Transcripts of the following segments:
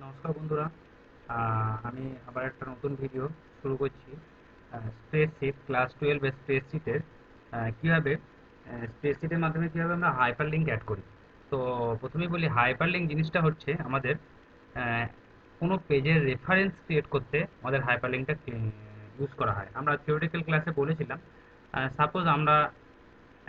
নমস্কার বন্ধুরা। আমি আবার একটা নতুন ভিডিও শুরু করছি। স্প্রেডশিট ক্লাস 12 এর স্প্রেডশিটের কীভাবে স্প্রেডশিটের মাধ্যমে কীভাবে আমরা হাইপার লিঙ্ক অ্যাড করি। তো প্রথমেই বলি, হাইপার লিঙ্ক জিনিসটা হচ্ছে আমাদের আহ, কোনো পেজের রেফারেন্স ক্রিয়েট করতে আমাদের হাইপার লিঙ্কটা ইউজ করা হয়। আমরা থিওরিটিক্যাল ক্লাসে বলেছিলাম, সাপোজ আমরা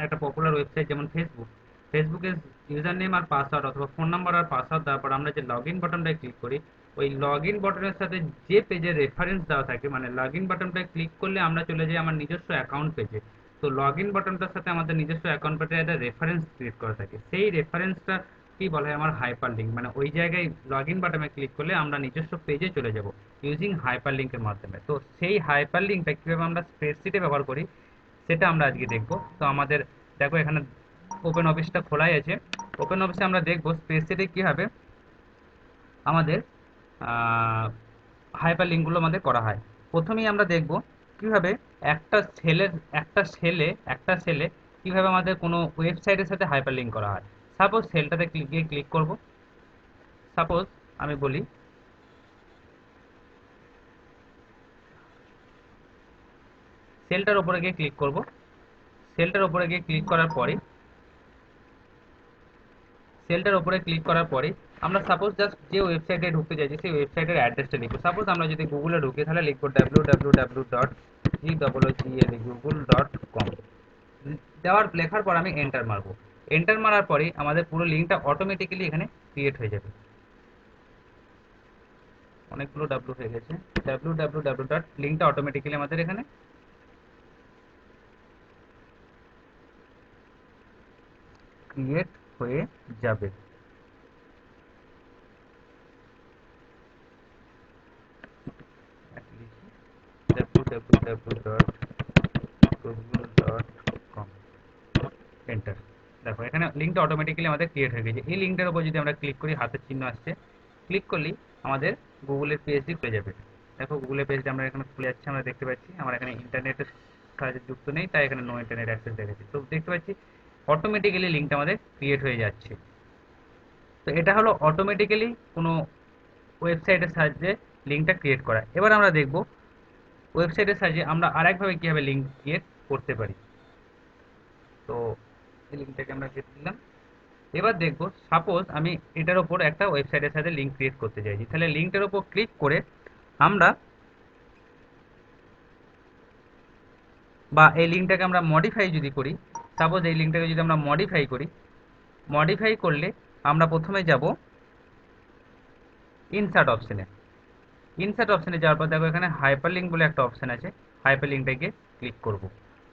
একটা পপুলার ওয়েবসাইট যেমন ফেসবুক, ফেসবুকের ইউজার নেম আর পাসওয়ার্ড অথবা ফোন নাম্বার আর পাসওয়ার্ড দেওয়ার পর আমরা যে লগ ইন বাটনটায় ক্লিক করি, ওই লগ ইন বাটনের সাথে যে পেজের রেফারেন্স দেওয়া থাকে, মানে লগ ইন বাটনটায় ক্লিক করলে আমরা চলে যাই আমার নিজস্ব অ্যাকাউন্ট পেজে। তো লগ ইন বাটনটার সাথে আমাদের নিজস্ব অ্যাকাউন্ট পেজে একটা রেফারেন্স ক্রিয়েট করা থাকে, সেই রেফারেন্সটা কি বলা হয় আমার হাইপার লিঙ্ক। মানে ওই জায়গায় লগ ইন বাটনে ক্লিক করলে আমরা নিজস্ব পেজে চলে যাব ইউজিং হাইপার লিঙ্কের মাধ্যমে। তো সেই হাইপার লিঙ্কটা কীভাবে আমরা স্প্রেডশিটে ব্যবহার করি সেটা আমরা আজকে দেখব। তো আমাদের দেখো এখানে ওপেন অফিসটা খোলাই আছে। ওপেন অফিসে আমরা দেখব স্প্রেডশিটে কীভাবে আমাদের হাইপার লিঙ্কগুলো আমাদের করা হয়। প্রথমেই আমরা দেখব কিভাবে একটা সেলের একটা সেলে কিভাবে আমাদের কোনো ওয়েবসাইটের সাথে হাইপার লিঙ্ক করা হয়। সাপোজ সেলটাতে গিয়ে ক্লিক করব। সাপোজ আমি বলি সেলটার উপরে গিয়ে ক্লিক করব। সেলটার উপরে গিয়ে ক্লিক করার পরে সেলটার উপরে ক্লিক করার পরে আমরা সাপোজ জাস্ট যে ওয়েবসাইটে ঢুকতে চাইছি সেই ওয়েবসাইটের অ্যাড্রেসটা লিখবো। সাপোজ আমরা যদি গুগলে ঢুকি তাহলে লিখবো www.google.com। লেখার পর আমি এন্টার মারবো। এন্টার মারার পরে আমাদের পুরো লিঙ্কটা অটোমেটিক্যালি এখানে ক্রিয়েট হয়ে যাবে। অনেকগুলো ডাব্লু হয়ে গেছে। লিঙ্কটা অটোমেটিক্যালি আমাদের এখানে ক্রিয়েট হয়ে যাবে। www.google.com, enter. দেখো এখানে লিঙ্কটা অটোমেটিক্যালি আমাদের ক্রিয়েট হয়ে গেছে। এই লিঙ্কটার উপর যদি আমরা ক্লিক করি, হাতের চিহ্ন আসছে, ক্লিক করলেই আমাদের গুগলের পেজটি খুলে যাবে। দেখো গুগলের পেজটা আমরা এখানে খুলে যাচ্ছে, আমরা দেখতে পাচ্ছি আমার এখানে ইন্টারনেটের সাথে যুক্ত নেই, তাই এখানে নো ইন্টারনেট অ্যাক্সেস দেখাচ্ছে। তো দেখতে পাচ্ছি অটোমেটিক্যালি লিঙ্কটা আমাদের ক্রিয়েট হয়ে যাচ্ছে। তো এটা হলো অটোমেটিক্যালি কোনো ওয়েবসাইটের সাহায্যে লিঙ্কটা ক্রিয়েট করা। এবার আমরা দেখব ওয়েবসাইটের সাহায্যে আমরা আরেকভাবে কীভাবে লিঙ্ক ক্রিয়েট করতে পারি। তো এই লিঙ্কটাকে আমরা কেটে দিলাম। এবার দেখবো সাপোজ আমি এটার ওপর একটা ওয়েবসাইটের সাথে লিঙ্ক ক্রিয়েট করতে চাইছি, তাহলে লিঙ্কটার ওপর ক্লিক করে আমরা বা এই লিঙ্কটাকে আমরা মডিফাই যদি করি, সাপোজ এই লিঙ্কটাকে যদি আমরা মডিফাই করি, মডিফাই করলে আমরা প্রথমে যাব ইনসার্ট অপশনে। ইনসার্ট অপশনে যাওয়ার পর দেখো এখানে হাইপার লিঙ্ক বলে একটা অপশন আছে, হাইপার লিঙ্কটাকে ক্লিক করব।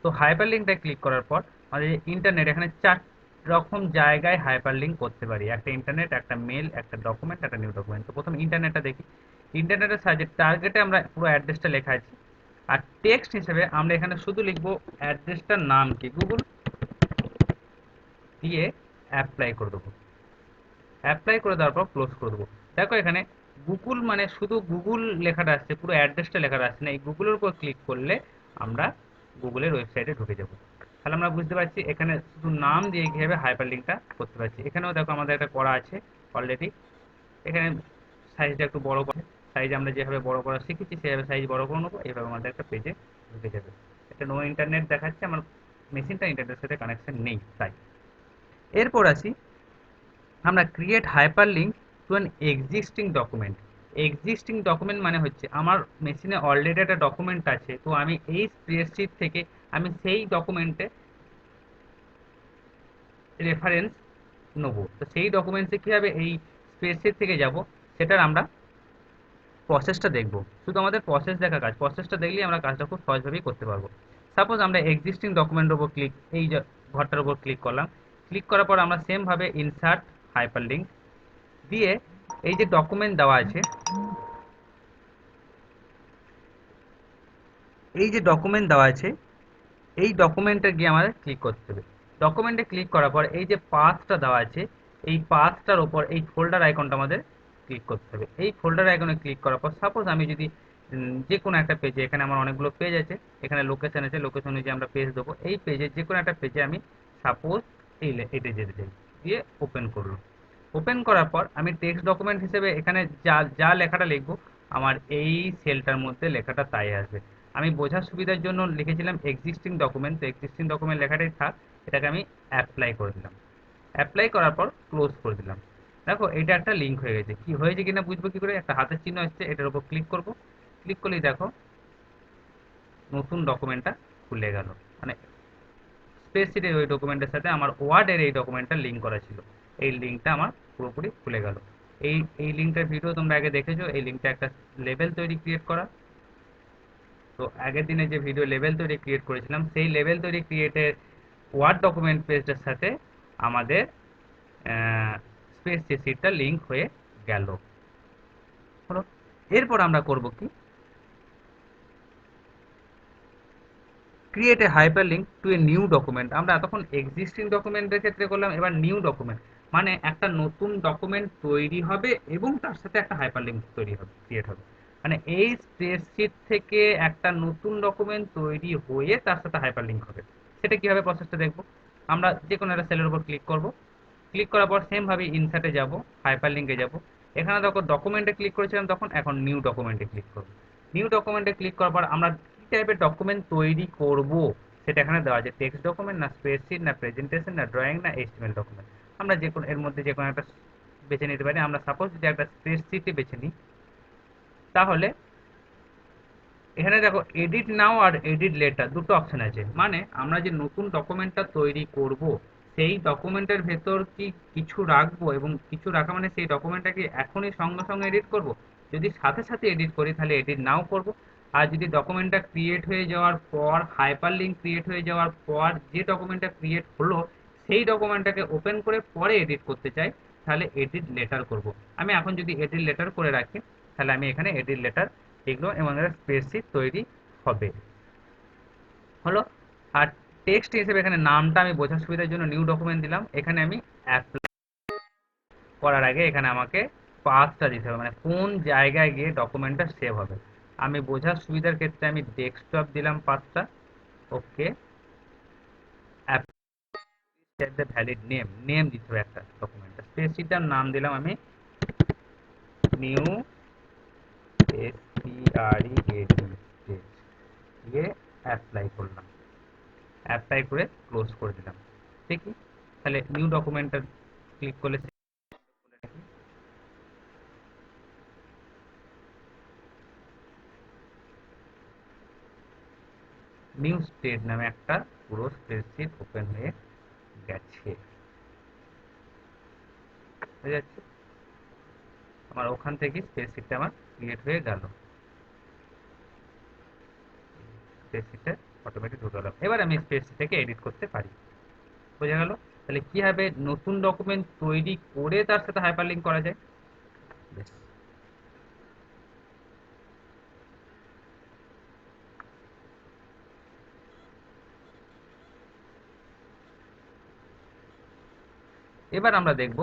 তো হাইপার লিঙ্কটা ক্লিক করার পর আমাদের ইন্টারনেট এখানে 4 রকম জায়গায় হাইপার লিঙ্ক করতে পারি, একটা ইন্টারনেট, একটা মেল, একটা ডকুমেন্ট, একটা নিউ ডকুমেন্ট। তো প্রথম ইন্টারনেটটা দেখি। ইন্টারনেটের সাহায্যে টার্গেটে আমরা পুরো অ্যাড্রেসটা লেখা আছে, আর টেক্সট হিসেবে আমরা এখানে শুধু লিখবো অ্যাড্রেসটার নাম কি, গুগল, দিয়ে অ্যাপ্লাই করে দেবো। অ্যাপ্লাই করে দেওয়ার পর ক্লোজ করে দেবো। দেখো এখানে গুগল মানে শুধু গুগল লেখাটা আসছে, পুরো অ্যাড্রেসটা লেখাটা আসছে না। এই গুগলের উপর ক্লিক করলে আমরা গুগলের ওয়েবসাইটে ঢুকে যাব। তাহলে আমরা বুঝতে পারছি এখানে শুধু নাম দিয়ে কীভাবে হাইপার লিঙ্কটা করতে পারছি। এখানেও দেখো আমাদের একটা করা আছে অলরেডি। এখানে সাইজটা একটু বড় করে, সাইজ আমরা যেভাবে বড় করা শিখেছি সেভাবে সাইজ বড় করে নেবো, এইভাবে আমাদের একটা পেজে ঢুকে যাবে। এটা নো ইন্টারনেট দেখাচ্ছে, আমার মেশিনটা ইন্টারনেটের সাথে কানেকশন নেই তাই। এরপর আসি আমরা create hyper link to an existing document. Existing document মানে হচ্ছে আমার মেশিনে অলরেডি একটা ডকুমেন্ট আছে, তো আমি এই স্প্রেডশিট থেকে আমি সেই ডকুমেন্টে রেফারেন্স নেবো। তো সেই ডকুমেন্টসে কীভাবে এই স্প্রেডশিট থেকে যাব সেটার আমরা প্রসেসটা দেখব। শুধু আমাদের প্রসেস দেখা কাজ, প্রসেসটা দেখলেই আমরা কাজটা খুব সহজভাবেই করতে পারবো। সাপোজ আমরা এক্সিস্টিং ডকুমেন্টের উপর ঘরটার উপর ক্লিক করলাম। ক্লিক করার পর আমরা সেমভাবে ইনসার্ট হাইপার লিঙ্ক দিয়ে এই যে ডকুমেন্ট দেওয়া আছে, এই যে ডকুমেন্ট দেওয়া আছে এই ডকুমেন্টে গিয়ে আমাদের ক্লিক করতে হবে। ডকুমেন্টে ক্লিক করার পর এই যে পাথটা দেওয়া আছে, এই পাথটার উপর এই ফোল্ডার আইকনটা আমাদের ক্লিক করতে হবে। এই ফোল্ডার আইকনে ক্লিক করার পর সাপোজ আমি যদি যে কোনো একটা পেজে, এখানে আমার অনেকগুলো পেজ আছে, এখানে লোকেশন আছে, লোকেশন অনুযায়ী আমরা পেজ দেবো। এই পেজে যে কোনো একটা পেজে আমি সাপোজ এটা যেতে চাই, দিয়ে ওপেন করলো। ওপেন করার পর আমি টেক্সট ডকুমেন্ট হিসেবে এখানে যা যা লেখাটা লিখবো আমার এই সেলটার মধ্যে লেখাটা তাই আসবে। আমি বোঝার সুবিধার জন্য লিখেছিলাম এক্সিস্টিং ডকুমেন্ট, তো এক্সিস্টিং ডকুমেন্ট লেখাটাই থাক, এটাকে আমি অ্যাপ্লাই করে দিলাম। অ্যাপ্লাই করার পর ক্লোজ করে দিলাম। দেখো এটা একটা লিঙ্ক হয়ে গেছে। কি হয়েছে কিনা বুঝবো কি করে, একটা হাতের চিহ্ন আসছে, এটার উপর ক্লিক করব। ক্লিক করলেই দেখো নতুন ডকুমেন্টটা খুলে গেল। মানে স্প্রেডশিটের ওই ডকুমেন্টের সাথে আমার ওয়ার্ডের এই ডকুমেন্টটা লিঙ্ক করা ছিল, এই লিঙ্কটা আমার পুরোপুরি খুলে গেল। এই লিঙ্কটার ভিডিও তোমরা আগে দেখেছো, এই লিঙ্কটা একটা লেভেল তৈরি ক্রিয়েট করা। তো আগের দিনে যে ভিডিও লেভেল তৈরি ক্রিয়েট করেছিলাম, সেই লেভেল তৈরি ক্রিয়েটের ওয়ার্ড ডকুমেন্ট পেজটার সাথে আমাদের স্প্রেডশিটটা লিঙ্ক হয়ে গেল। হলো। এরপর আমরা করব কি, create a hyperlink to a new document. আমরা এতক্ষণ এক্সিস্টিং ডকুমেন্টের ক্ষেত্রে করলাম, এবার নিউ ডকুমেন্ট মানে একটা নতুন ডকুমেন্ট তৈরি হবে এবং তার সাথে একটা হাইপারলিংক তৈরি হবে, ক্রিয়েট হবে। মানে এই স্প্রেডশিট থেকে একটা নতুন ডকুমেন্ট তৈরি হয়ে তার সাথে হাইপারলিংক হবে। সেটা কিভাবে প্রসেসটা দেখবো, আমরা যে কোনো একটা সেলের উপর ক্লিক করব। ক্লিক করার পর সেম ভাবে ইনসার্টে যাব, হাইপারলিংকে যাব। এখানে দেখো ডকুমেন্টে ক্লিক করেছিলাম তখন, এখন নিউ ডকুমেন্টে ক্লিক করব। নিউ ডকুমেন্টে ক্লিক করার পর আমরা কি টাইপের ডকুমেন্ট তৈরি করব সেটা এখানে দেওয়া আছে, টেক্সট ডকুমেন্ট না স্প্রেডশিট না প্রেজেন্টেশন না ড্রয়িং না এইচটিএমএল ডকুমেন্ট। আমরা যে কোনো এর মধ্যে যে কোনো একটা বেছে নিতে পারি। আমরা সাপোজ যদি একটা স্প্রেডশিটে বেছে নিই, তাহলে এখানে দেখো এডিট নাও আর এডিট লেটার দুটো অপশন আছে। মানে আমরা যে নতুন ডকুমেন্টটা তৈরি করব সেই ডকুমেন্টের ভেতর কি কিছু রাখবো, এবং কিছু রাখা মানে সেই ডকুমেন্টটাকে এখনই সঙ্গে সঙ্গে এডিট করব। যদি সাথে সাথে এডিট করি তাহলে এডিট নাও করব। আর যদি ডকুমেন্টটা ক্রিয়েট হয়ে যাওয়ার পর, হাইপার লিঙ্ক ক্রিয়েট হয়ে যাওয়ার পর যে ডকুমেন্টটা ক্রিয়েট হলো সেই ডকুমেন্টটাকে ওপেন করে পরে এডিট করতে চাই, তাহলে এডিট লেটার করব। আমি এখন যদি এডিট লেটার করে রাখি, তাহলে আমি এখানে এডিট লেটার লিখলো এবং একটা স্প্রেডশিট তৈরি হবে। হলো। আর টেক্সট হিসেবে এখানে নামটা আমি বোঝার সুবিধার জন্য নিউ ডকুমেন্ট দিলাম। এখানে আমি অ্যাপ্লাই করার আগে এখানে আমাকে পাথটা দিতে হবে, মানে কোন জায়গায় গিয়ে ডকুমেন্টটা সেভ হবে। আমি বোঝার সুবিধার ক্ষেত্রে আমি ডেস্কটপ দিলাম পাথটা। ওকে। দ্য ভ্যালিড নেম, নেম দিতে হবে একটা ডকুমেন্টটা। স্প্রেডশিটটার নাম দিলাম আমি নিউ SPREAD দিয়ে অ্যাপ্লাই করলাম। অ্যাপ্লাই করে ক্লোজ করে দিলাম। দেখি তাহলে নিউ ডকুমেন্টটা ক্লিক করলে নিউ স্প্রেড নামে একটা পুরো স্প্রেডশিট ওপেন হয়ে গেছে। হয়ে যাচ্ছে আমার, ওখান থেকে স্প্রেডশিটটা আমার ক্রিয়েট হয়ে গেল। স্প্রেডশিটে অটোমেটিক ঢুকে গেল। এবার আমি স্প্রেডশিটটাকে এডিট করতে পারি। বোঝা গেল তাহলে কিভাবে নতুন ডকুমেন্ট তৈরি করে তার সাথে হাইপারলিংক করা যায়। বেশ। এবার আমরা দেখব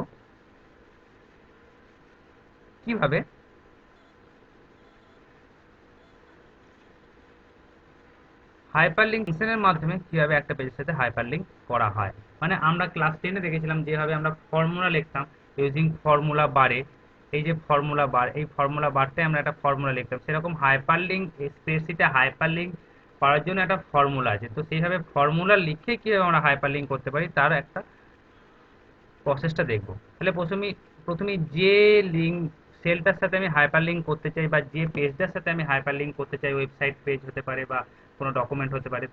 কিভাবে হাইপারলিংক ফাংশনের মাধ্যমে কিভাবে একটা পেজের সাথে হাইপারলিংক করা হয়। মানে আমরা ক্লাস 10-এ দেখেছিলাম যেভাবে আমরা ফর্মুলা লিখতাম ইউজিং ফর্মুলা বারে। এই যে ফর্মুলা বার, এই ফর্মুলা বারটাই আমরা একটা ফর্মুলা লিখতাম, সেরকম হাইপারলিংক স্প্রেডশিটে হাইপারলিংক করার জন্য একটা ফর্মুলা আছে। তো সেইভাবে ফর্মুলা লিখে কিভাবে আমরা হাইপারলিংক করতে পারি তার একটা প্রসেসটা দেখব। তাহলে প্রথমেই যে লিঙ্ক সেলটার সাথে আমি হাইপারলিংক করতে চাই বা যে পেজটার সাথে আমি হাইপারলিংক করতে চাই, ওয়েবসাইট পেজ হতে পারে বা কোনো ডকুমেন্ট হতে পারে,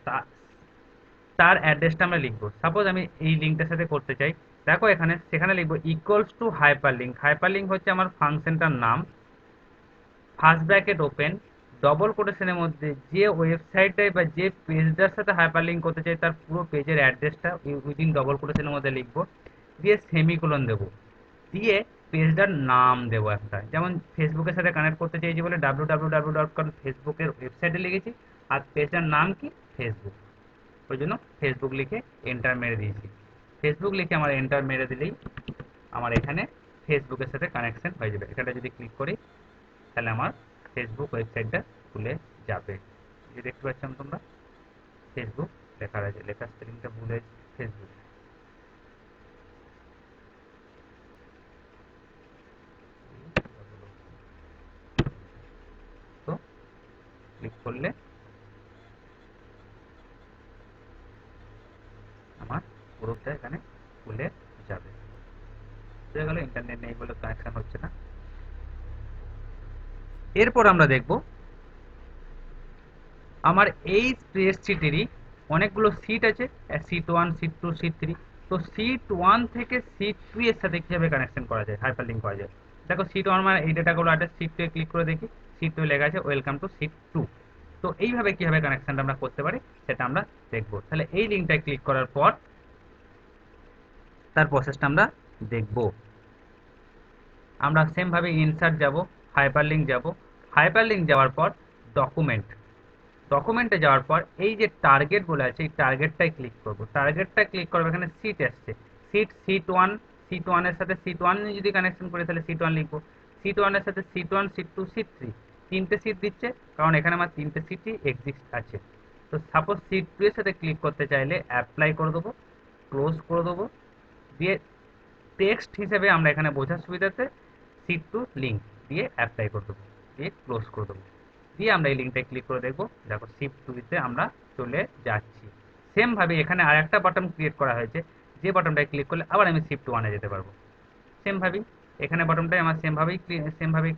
তার অ্যাড্রেসটা আমরা লিখবো। সাপোজ আমি এই লিঙ্কটার সাথে করতে চাই, দেখো এখানে সেখানে লিখবো ইকুয়ালস টু হাইপারলিংক। হাইপারলিংক হচ্ছে আমার ফাংশনটার নাম, ফার্স্ট ব্র্যাকেট ওপেন, ডবল কোটেশনের মধ্যে যে ওয়েবসাইটটায় বা যে পেজটার সাথে হাইপারলিংক করতে চাই তার পুরো পেজের অ্যাড্রেসটা উইদিন ডবল কোটেশনের মধ্যে লিখবো, দিয়ে সেমিকোলন দেবো, দিয়ে পেজটার নাম দেবো একটা। যেমন ফেসবুকের সাথে কানেক্ট করতে চাইছি বলে www.com ফেসবুকের ওয়েবসাইটে লিখেছি, আর পেজটার নাম কি, ফেসবুক। ওই জন্য ফেসবুক লিখে এন্টার মেরে দিয়েছি। ফেসবুক লিখে আমার এন্টার মেরে দিলেই আমার এখানে ফেসবুকের সাথে কানেকশন হয়ে যাবে। এখানটা যদি ক্লিক করি তাহলে আমার ফেসবুক ওয়েবসাইটটা খুলে যাবে। যে দেখতে পাচ্ছ তোমরা ফেসবুক লেখা আছে, লেখার স্পেলিংটা ভুল হয়েছে, ফেসবুক। ক্লিক করলে আমার গ্রুপটা এখানে খুলে যাবে। হয়ে গেল, ইন্টারনেট নেই বলে কানেকশন হচ্ছে না। এরপর আমরা দেখব আমার এই স্প্রেডশিটেরই অনেকগুলো সিট আছে, সিট 1, সিট 2, সিট 3। তো সিট 1 থেকে সিট 2 এর সাথে কিভাবে কানেকশন করা যায়, হাইপারলিংক করা যায়। দেখো সিট 1 মানে এই ডেটাগুলো আছে, সিট 2 এ ক্লিক করে দেখি, সিট 2 লেখা আছে ওয়েলকাম টু সিট 2। তো এইভাবে কিভাবে কানেকশনটা আমরা করতে পারি সেটা আমরা দেখব। তাহলে এই লিঙ্কটায় ক্লিক করার পর তার প্রসেসটা আমরা দেখব। আমরা সেম ভাবে ইনসার্ট যাব, হাইপারলিংক যাব, হাইপারলিংক যাওয়ার পর ডকুমেন্ট, ডকুমেন্টে যাওয়ার পর এই যে টার্গেট বলে আছে এই টার্গেটটায় ক্লিক করব। টার্গেটটা ক্লিক করব, এখানে সিট আসছে, সিট 1, সিট 1 এর সাথে সিট 1 যদি কানেকশন করি তাহলে সিট 1 লিখবো, সিট 1 এর সাথে সিট 1, সিট 2, সিট 3, তিনটে সিট দিচ্ছে কারণ এখানে আমার তিনটে সিটই এক্সিস্ট আছে। তো সাপোজ সিট 2 এর সাথে ক্লিক করতে চাইলে অ্যাপ্লাই করে দেবো, ক্লোজ করে দেবো, দিয়ে টেক্সট হিসেবে আমরা এখানে বোঝার সুবিধাতে সিট টু লিঙ্ক দিয়ে অ্যাপ্লাই করে দেবো, দিয়ে ক্লোজ করে দেবো, দিয়ে আমরা এই লিঙ্কটায় ক্লিক করে দেখবো, দেখো শিফট টুতে আমরা চলে যাচ্ছি। সেম ভাবে এখানে আর একটা বাটন ক্রিয়েট করা হয়েছে, যে বাটনটায় ক্লিক করলে আবার আমি শিফট ওয়ানে যেতে পারবো। সেম ভাবেই এখানে বাটনটাই আমার সেম ভাবেই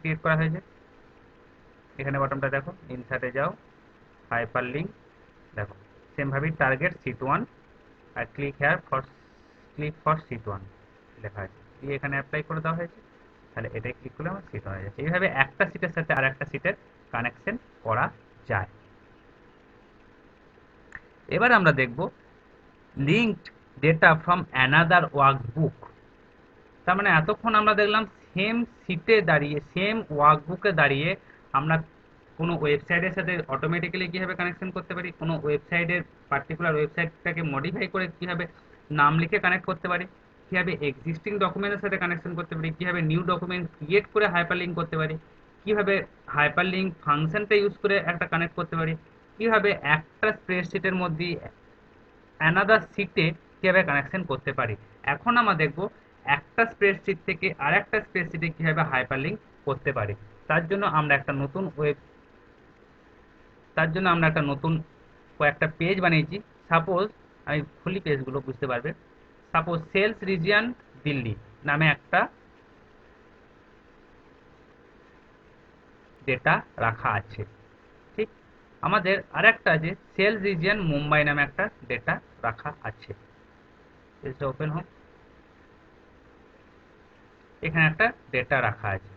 ক্রিয়েট করা হয়েছে। এখানে বাটনটা দেখো, ইনসার্টে যাও, হাইপার লিঙ্ক, দেখো সেম ভাবেই টার্গেট সিট 1 আর click here for, click for sheet 1 লেখা আছে, দিয়ে এখানে অ্যাপ্লাই করে দেওয়া হয়েছে। তাহলে এটাই ক্লিক করলে আমার সিট হয়ে যাচ্ছে। এইভাবে একটা সিটের সাথে আর একটা সিটের কানেকশন করা যায়। এবার আমরা দেখব linked data from another workbook. তার মানে এতক্ষণ আমরা দেখলাম সেম সিটে দাঁড়িয়ে, সেম ওয়ার্কবুকে দাঁড়িয়ে আমরা কোনো ওয়েবসাইটের সাথে অটোমেটিক্যালি কীভাবে কানেকশন করতে পারি, কোনো ওয়েবসাইটের পার্টিকুলার ওয়েবসাইটটাকে মডিফাই করে কীভাবে নাম লিখে কানেক্ট করতে পারি, কীভাবে এক্সিস্টিং ডকুমেন্টের সাথে কানেকশন করতে পারি, কীভাবে নিউ ডকুমেন্ট ক্রিয়েট করে হাইপারলিঙ্ক করতে পারি, কীভাবে হাইপারলিঙ্ক ফাংশনটা ইউজ করে একটা কানেক্ট করতে পারি, কীভাবে একটা স্প্রেডশিটের মধ্যে অ্যানাদার সিটে কীভাবে কানেকশন করতে পারি। এখন আমরা দেখব একটা স্প্রেডশিট থেকে আর একটা স্প্রেডশিটে কীভাবে হাইপারলিঙ্ক করতে পারি। তার জন্য আমরা একটা নতুন তার জন্য আমরা একটা নতুন কয়েকটা পেজ বানিয়েছি। সাপোজ আমি খুলি পেজগুলো, বুঝতে পারবে। সাপোজ সেলস রিজিয়ন দিল্লি নামে একটা ডেটা রাখা আছে, ঠিক। আমাদের আরেকটা আছে সেলস রিজিয়ন মুম্বাই নামে একটা ডেটা রাখা আছে। পেজটা ওপেন হোক, এখানে একটা ডেটা রাখা আছে।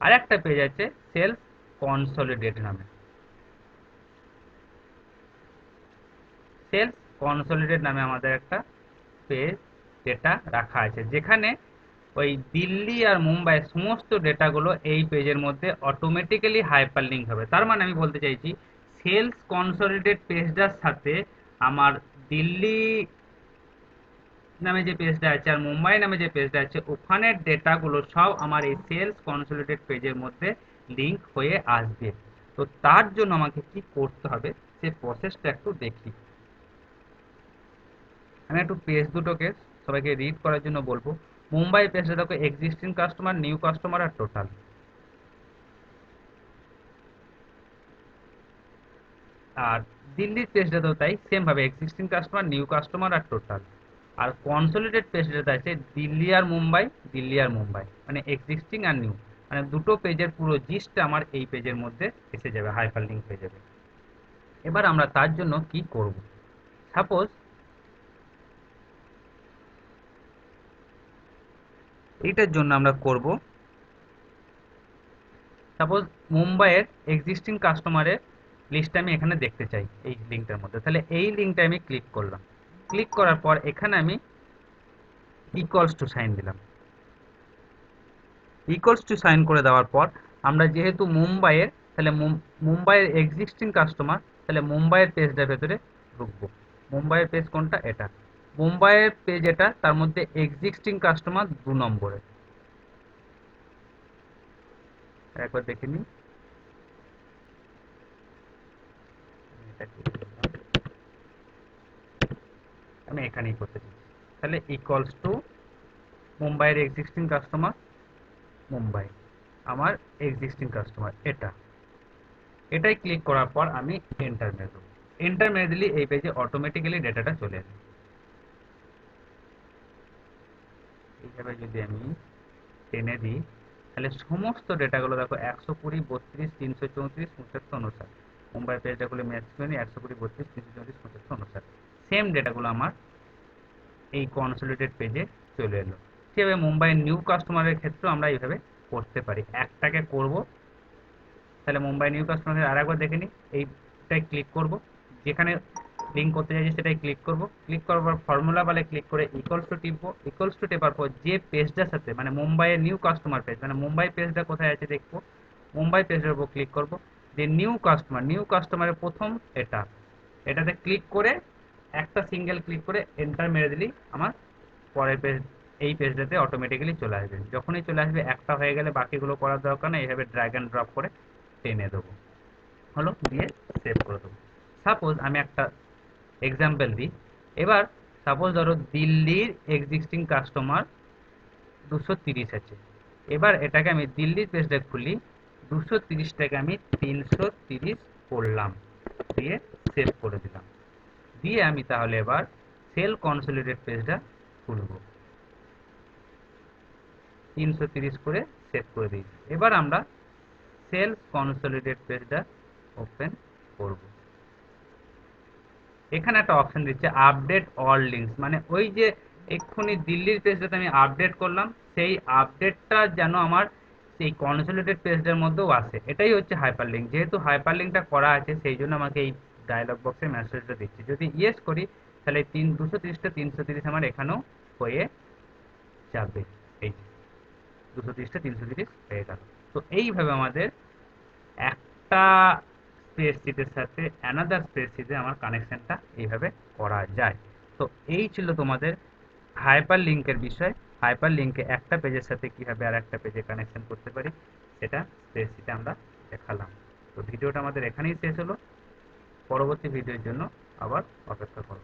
আর একটা পেজ আছে সেলস কনসলিডেট নামে, সেলস কনসলিডেট নামে আমাদের একটা পেজ ডেটা রাখা আছে, যেখানে ওই দিল্লি আর মুম্বাই সমস্ত ডেটাগুলো এই পেজের মধ্যে অটোমেটিক্যালি হাইপারলিঙ্ক হবে। তার মানে আমি বলতে চাইছি সেলস কনসলিডেট পেজটার সাথে আমার দিল্লি নামে যে পেজটা আছে আর মুম্বাই নামে যে পেজটা আছে ওখানের ডেটাগুলো সব আমার এই সেলস কনসলিডেট পেজের মধ্যে লিঙ্ক হয়ে আসবে। তো তার জন্য আমাকে কি করতে হবে সে প্রসেসটা একটু দেখি। আমি একটু পেজ দুটোকে সবাইকে রিড করার জন্য বলবো। মুম্বাই পেজটা দেখো এক্সিস্টিং কাস্টমার, নিউ কাস্টমার আর টোটাল। আর দিল্লির পেজটা তো তাই, সেম ভাবে এক্সিস্টিং কাস্টমার, নিউ কাস্টমার আর টোটাল। আর কনসলিডেট পেজটা আছে দিল্লি আর মুম্বাই, দিল্লি আর মুম্বাই মানে এক্সিস্টিং আর নিউ, মানে দুটো পেজের পুরো জিস্টটা আমার এই পেজের মধ্যে এসে যাবে, হাইপার লিঙ্ক হয়ে যাবে। এবার আমরা তার জন্য কি করব। সাপোজ এইটার জন্য আমরা করব, সাপোজ মুম্বাইয়ের এক্সিস্টিং কাস্টমারের লিস্ট আমি এখানে দেখতে চাই এই লিঙ্কটার মধ্যে। তাহলে এই লিঙ্কটা আমি ক্লিক করলাম, ক্লিক করার পর এখানে আমি ইকুয়ালস টু সাইন দিলাম। ইকুয়ালস টু সাইন করে দেওয়ার পর আমরা যেহেতু মুম্বাইয়ের, তাহলে মুম্বাইয়ের এক্সিস্টিং কাস্টমার, তাহলে মুম্বাইয়ের পেজটার ভেতরে ঢুকবো। মুম্বাইয়ের পেজ কোনটা, এটা মুম্বাইয়ের পেজ, এটা তার মধ্যে এক্সিস্টিং কাস্টমার 2 নম্বরে। একবার দেখে নিই, আমি এখানেই করতে চাইছি। তাহলে ইকুয়ালস টু মুম্বাইয়ের এক্সিস্টিং কাস্টমার, মুম্বাই আমার এক্সিস্টিং কাস্টমার এটা, এটাই ক্লিক করার পর আমি এন্টার মেরে দেবো। এন্টার মেরে দিলে এই পেজে অটোমেটিক্যালি ডেটাটা চলে আসবে। এইভাবে যদি আমি টেনে দিই তাহলে সমস্ত ডেটাগুলো দেখো 120, 32, 334, 75, 59 মুম্বাই পেজটা খুলে ম্যাচ করে নিই। 120, 32, 334, 75, 59 সেম ডেটাগুলো আমার এই কনসোলিডেটেড পেজে চলে এলো। সেভাবে মুম্বাই নিউ কাস্টমারের ক্ষেত্রেও আমরা এইভাবে করতে পারি। একটাকে করব, তাহলে মুম্বাই নিউ কাস্টমারের আর একবার দেখে নিই। এইটাই ক্লিক করব, যেখানে লিঙ্ক করতে চাইছি সেটাই ক্লিক করব। ক্লিক করার পর ফর্মুলা বলে ক্লিক করে ইকুয়ালস টু টিপবো। ইকুয়ালস টু টেপার পর যে পেজটার সাথে মানে মুম্বাইয়ের নিউ কাস্টমার পেজ, মানে মুম্বাই পেজটা কোথায় আছে দেখবো। মুম্বাই পেজের উপর ক্লিক করব, যে নিউ কাস্টমারের প্রথম এটাতে ক্লিক করে একটা সিঙ্গেল ক্লিক করে এন্টার মেরে দিলেই আমার পরের পেজ এই পেজটাতে অটোমেটিক্যালি চলে আসবে। যখনই চলে আসবে একটা হয়ে গেলে বাকিগুলো করার দরকার নেই, এইভাবে ড্র্যাগ অ্যান্ড ড্রপ করে টেনে দেবো। হলো, দিয়ে সেভ করে দেবো। সাপোজ আমি একটা এক্সাম্পল দিই। এবার সাপোজ ধরো দিল্লির এক্সিস্টিং কাস্টমার 230 আছে। এবার এটাকে আমি দিল্লির পেজটা খুলি, 230টাকে আমি 330 করলাম, দিয়ে সেভ করে দিলাম। দিয়ে আমি তাহলে এবার সেল কনসোলিডেট পেজটা খুলবো, 330 করে সেভ করে দিয়েছি। এবার আমরা সেল কনসোলিডেট পেজটা ওপেন করব। এখানে একটা অপশন দিচ্ছে আপডেট অল লিঙ্কস, মানে ওই যে এক্ষুনি দিল্লির পেজটাতে আমি আপডেট করলাম, সেই আপডেটটা যেন আমার সেই কনসোলিডেট পেজটার মধ্যেও আসে। এটাই হচ্ছে হাইপার লিঙ্ক। যেহেতু হাইপার লিঙ্কটা করা আছে সেই জন্য আমাকে এই ডায়লগ বক্সে মেসেজটা দিচ্ছে। যদি ইয়েস করি তাহলে 230টা 330 আমার এখানেও হয়ে যাবে। এই 230টা 330 হয়ে গেল। তো এইভাবে আমাদের একটা স্প্রেডশিটের সাথে অ্যানাদার স্প্রেডশিটে আমার কানেকশনটা এইভাবে করা যায়। তো এই ছিল তোমাদের হাইপার লিঙ্কের বিষয়। হাইপার লিঙ্কে একটা পেজের সাথে কিভাবে আর একটা পেজে কানেকশন করতে পারি সেটা স্প্রেডশিটে আমরা দেখালাম। তো ভিডিওটা আমাদের এখানেই শেষ হলো। পরবর্তী ভিডিওর জন্য আবার অপেক্ষা করো।